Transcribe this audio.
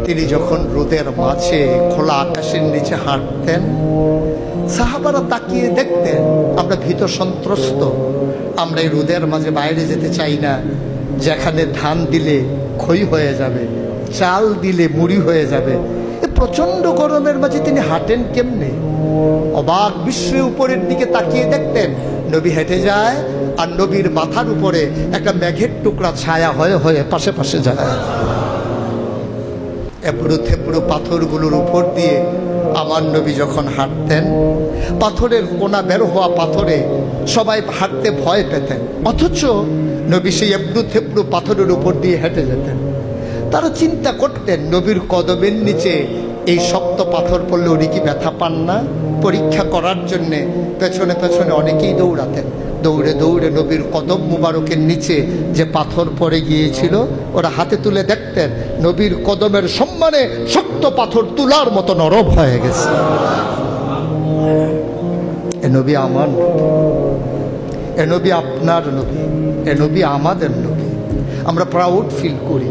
তিনি যখন রোদের মাঝে খোলা আকাশের নিচে হাঁটতেন, সাহাবারা তাকিয়ে দেখতেন আমরা ভীত সন্ত্রস্ত, আমরা এই রোদের মাঝে বাইরে যেতে চাই না, যেখানে ধান দিলে খই হয়ে যাবে, চাল দিলে মুড়ি হয়ে যাবে। এ প্রচন্ড গরমের মাঝে তিনি হাঁটেন কেমনে? অবাক বিশ্বে উপরের দিকে তাকিয়ে দেখতেন নবী হেঁটে যায়, আর নবীর মাথার উপরে একটা মেঘের টুকরা ছায়া হয়ে হয়ে পাশে পাশে যায়। এবড়ো থেবড়ো পাথরগুলোর উপর দিয়ে আমার নবী যখন হাঁটতেন, পাথরের কোনা বের হওয়া পাথরে সবাই হাঁটতে ভয় পেতেন, অথচ নবী সেই এবড়ো থেবড়ো পাথরের উপর দিয়ে হেঁটে যেতেন। তারা চিন্তা করতেন নবীর কদমের নিচে এই শক্ত পাথর পড়লে উনি কি ব্যথা পান না? পরীক্ষা করার জন্যে পেছনে পেছনে অনেকেই দৌড়াতেন। দৌড়ে দৌড়ে নবীর কদম মুবারকের নিচে যে পাথর পড়ে গিয়েছিল ওরা হাতে তুলে দেখতেন নবীর কদমের সম্মানে শক্ত পাথর তুলার মতো নরম হয়ে গেছে। এ নবী আমার নবী, এ নবী আপনার নবী, এ নবী আমাদের নবী। আমরা প্রাউড ফিল করি।